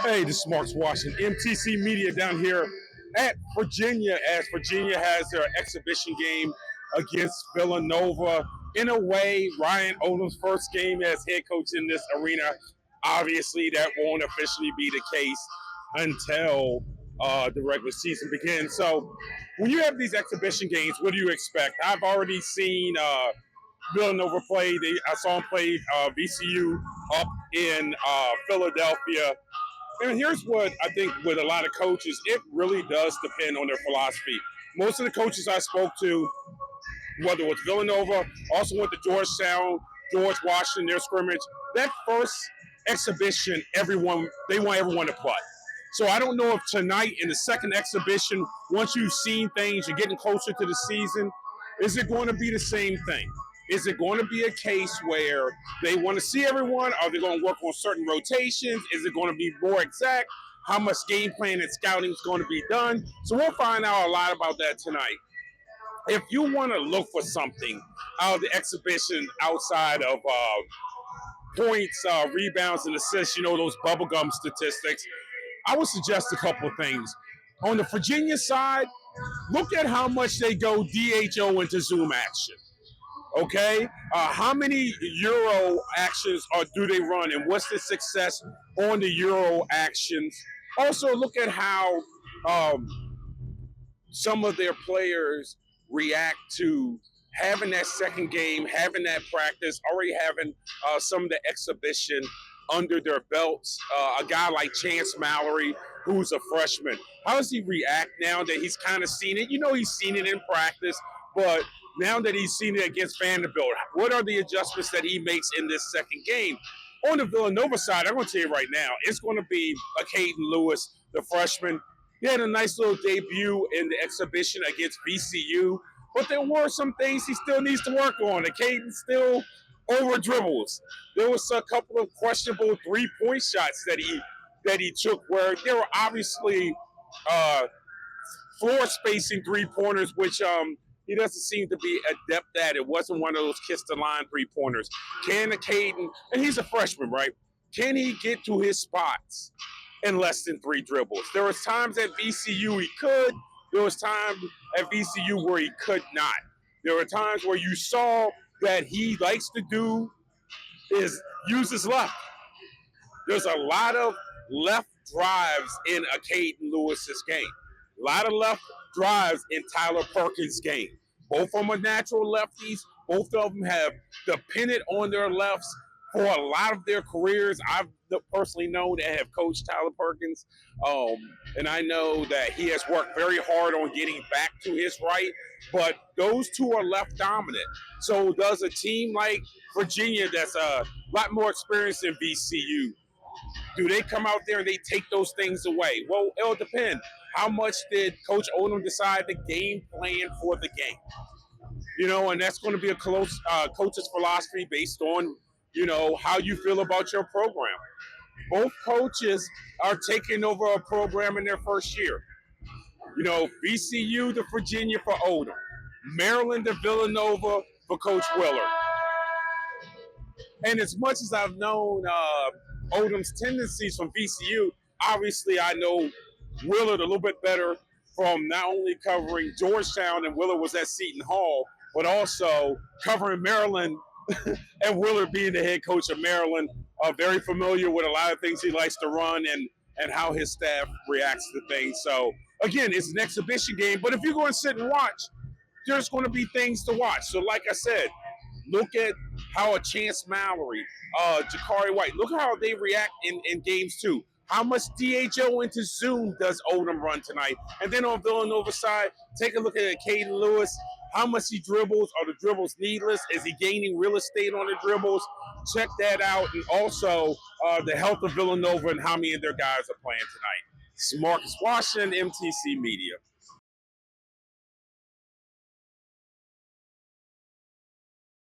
Hey, this is Marks Washington, MTC Media down here at Virginia as Virginia has their exhibition game against Villanova. In a way, Ryan Odom's first game as head coach in this arena. Obviously, that won't officially be the case until the regular season begins. So, when you have these exhibition games, what do you expect? I've already seen Villanova play. I saw him play VCU up in Philadelphia. And here's what I think with a lot of coaches, it really does depend on their philosophy. Most of the coaches I spoke to, whether it was Villanova, also went to Georgetown, George Washington, their scrimmage, that first exhibition, they want everyone to play. So I don't know if tonight in the second exhibition, once you've seen things, you're getting closer to the season, is it going to be the same thing? Is it going to be a case where they want to see everyone? Are they going to work on certain rotations? Is it going to be more exact? How much game plan and scouting is going to be done? So we'll find out a lot about that tonight. If you want to look for something out of the exhibition outside of points, rebounds, and assists, those bubblegum statistics, I would suggest a couple of things. On the Virginia side, look at how much they go DHO into zoom action. Okay, how many Euro actions do they run, and what's the success on the Euro actions? Also, look at how some of their players react to having that second game, having that practice, already having some of the exhibition under their belts. A guy like Chance Mallory, who's a freshman, how does he react now that he's kind of seen it? He's seen it in practice, but now that he's seen it against Vanderbilt, what are the adjustments that he makes in this second game? On the Villanova side, I'm going to tell you right now, it's going to be a Caden Lewis, the freshman. He had a nice little debut in the exhibition against VCU, but there were some things he still needs to work on. And Caden still over dribbles. There was a couple of questionable three-point shots that he took where there were obviously floor spacing three-pointers, which he doesn't seem to be adept at. It wasn't one of those kiss the line three-pointers. Can Caden, and he's a freshman, right? Can he get to his spots in less than three dribbles? There was times at VCU he could. There was times at VCU where he could not. There were times where you saw that he likes to do is use his left. There's a lot of left drives in a Caden Lewis's game. A lot of left drives in Tyler Perkins' game. Both of them are natural lefties. Both of them have depended on their lefts for a lot of their careers. I've personally known that have coached Tyler Perkins, and I know that he has worked very hard on getting back to his right, but those two are left dominant. So does a team like Virginia that's a lot more experienced than VCU, do they come out there and they take those things away? Well, it'll depend. How much did Coach Odom decide the game plan for the game? And that's going to be a close coach's philosophy based on, how you feel about your program. Both coaches are taking over a program in their first year. VCU to Virginia for Odom. Maryland to Villanova for Coach Willard. And as much as I've known Odom's tendencies from VCU, obviously I know Willard a little bit better from not only covering Georgetown, and Willard was at Seton Hall, but also covering Maryland and Willard being the head coach of Maryland. Very familiar with a lot of things he likes to run and how his staff reacts to things. So, again, it's an exhibition game, but if you're going to sit and watch, there's going to be things to watch. So, like I said, look at how a Chance Mallory, Jakari White, look how they react in games too. How much DHO into Zoom does Odom run tonight? And then on Villanova side, take a look at Caden Lewis. How much he dribbles? Are the dribbles needless? Is he gaining real estate on the dribbles? Check that out. And also the health of Villanova and how many of their guys are playing tonight. It's Marcus Washington, MTC Media.